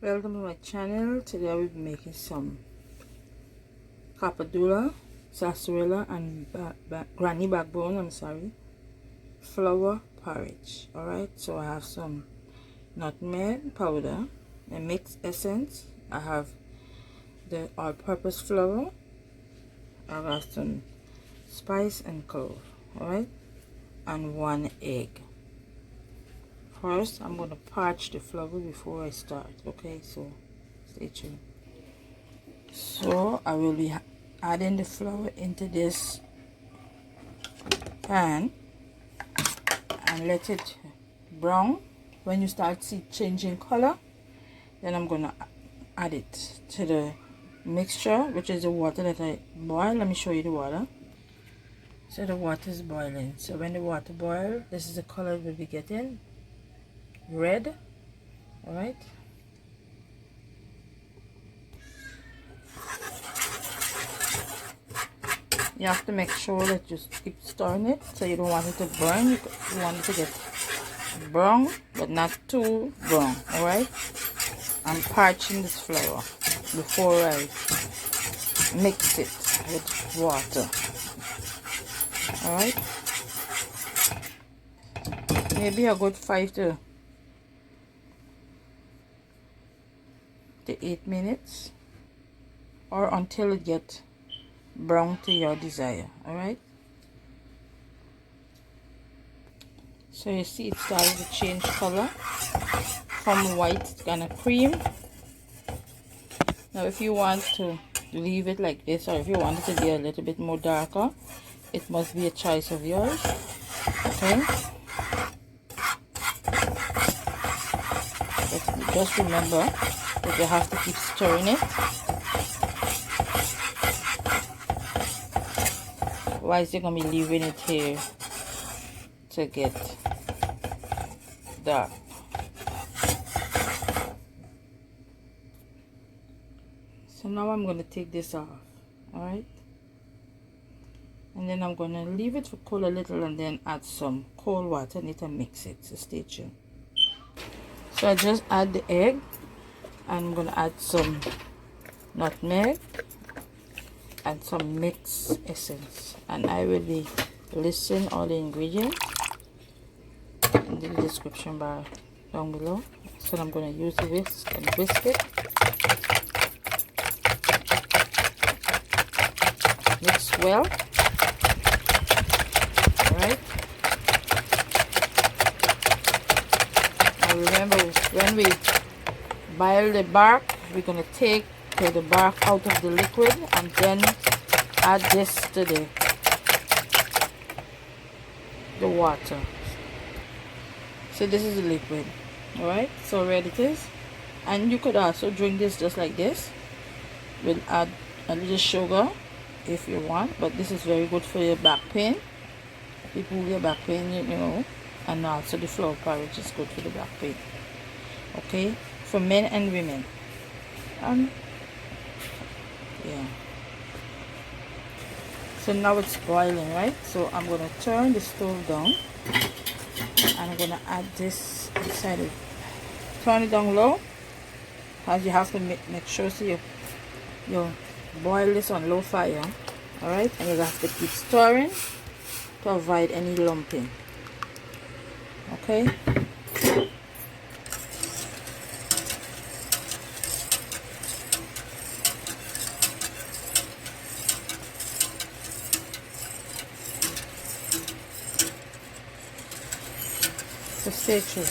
Welcome to my channel. Today I will be making some Dula, sarsaparilla and Grannybackbone, flour porridge. Alright, so I have some nutmeg powder, a mixed essence, I have the all-purpose flour, I have some spice and clove, alright, and 1 egg. First, I'm going to parch the flour before I start, okay, so stay tuned. So, I will be adding the flour into this pan and let it brown. When you start see changing color, then I'm going to add it to the mixture, which is the water that I boil. Let me show you the water. So the water is boiling. So when the water boils, this is the color we'll be getting. Red. Alright. You have to make sure that you keep stirring it, so you don't want it to burn. You want it to get brown, but not too brown. Alright. I'm parching this flour before I mix it with water. Alright. Maybe a good 5 to 8 minutes, or until it gets brown to your desire. Alright, so you see it started to change color from white to kind of cream. Now if you want to leave it like this, or if you want it to be a little bit more darker, it must be a choice of yours. Okay, but just remember that you have to keep stirring it, otherwise you're going to be leaving it here to get dark. So now I'm going to take this off, alright, and then I'm going to leave it for cool a little and then add some cold water in it and mix it, so stay tuned. So I just add the egg, and I'm going to add some nutmeg and some mixed essence, and I will be listing all the ingredients in the description bar down below. So I'm going to use the whisk and whisk it, mix well. Alright, now remember, when we boil the bark, we're going to take the bark out of the liquid and then add this to the water. So this is the liquid. Alright, so ready it is. And you could also drink this just like this. We'll add a little sugar if you want, but this is very good for your back pain. People with your back pain, you know, and also the flour porridge is good for the back pain. Okay, for men and women. Yeah, so now it's boiling, right? So I'm going to turn the stove down and I'm going to add this inside it. Turn it down low, as you have to make sure so you boil this on low fire. Alright, and you have to keep stirring to avoid any lumping. Okay, so stay tuned.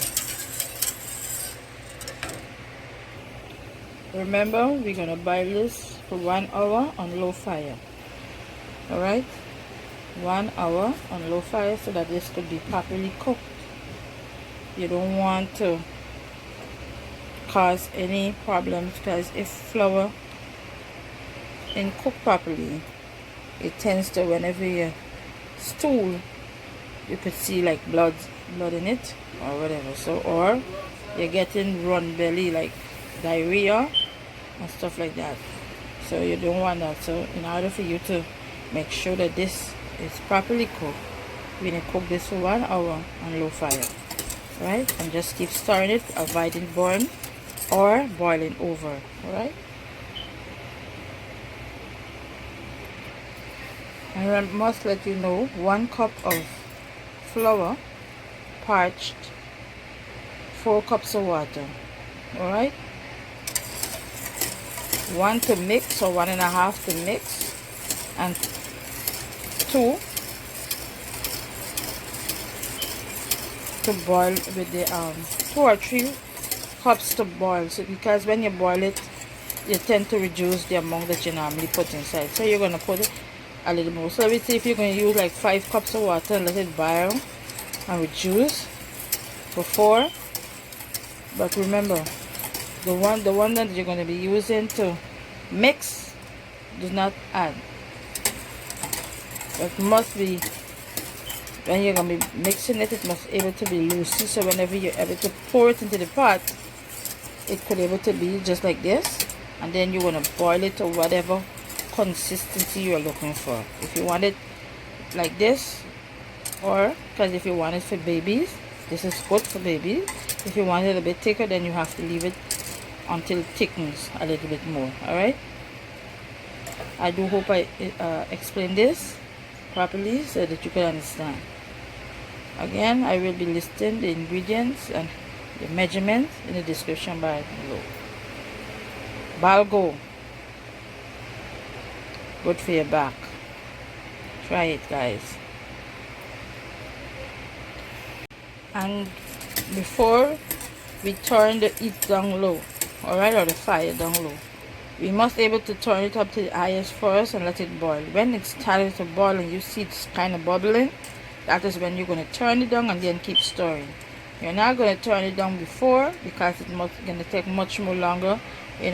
Remember, we're going to boil this for 1 hour on low fire. Alright, 1 hour on low fire so that this could be properly cooked. You don't want to cause any problems, because if flour isn't cooked properly, it tends to, whenever you stool, you could see like blood in it or whatever. So, or you're getting run belly, like diarrhea and stuff like that. So you don't want that. So in order for you to make sure that this is properly cooked, we're going to cook this for 1 hour on low fire. Right, and just keep stirring it, avoiding burn. or boiling over. All right. And I must let you know, 1 cup of flour parched, 4 cups of water. All right. 1 to mix, or 1.5 to mix, and 2 to boil with the 2 or 3 cups to boil. So because when you boil it, you tend to reduce the amount that you normally put inside, so you're going to put a little more. So let's say if you're going to use like 5 cups of water and let it boil and reduce for 4. But remember, the one that you're going to be using to mix, do not add. It must be, when you're going to be mixing it, it must able to be loosey, so whenever you're able to pour it into the pot, it could able to be just like this, and then you're going to boil it to whatever consistency you're looking for. If you want it like this, or because if you want it for babies, this is good for babies. If you want it a bit thicker, then you have to leave it until it thickens a little bit more. All right, I do hope I explained this properly so that you can understand. Again, I will be listing the ingredients and the measurements in the description bar below. Balgo, good for your back. Try it, guys. And before we turn the heat down low, alright, or the fire down low, we must able to turn it up to the highest first and let it boil. When it's started to boil and you see it's kind of bubbling, that is when you're going to turn it down and then keep stirring. You're not going to turn it down before, because it's going to take much more longer in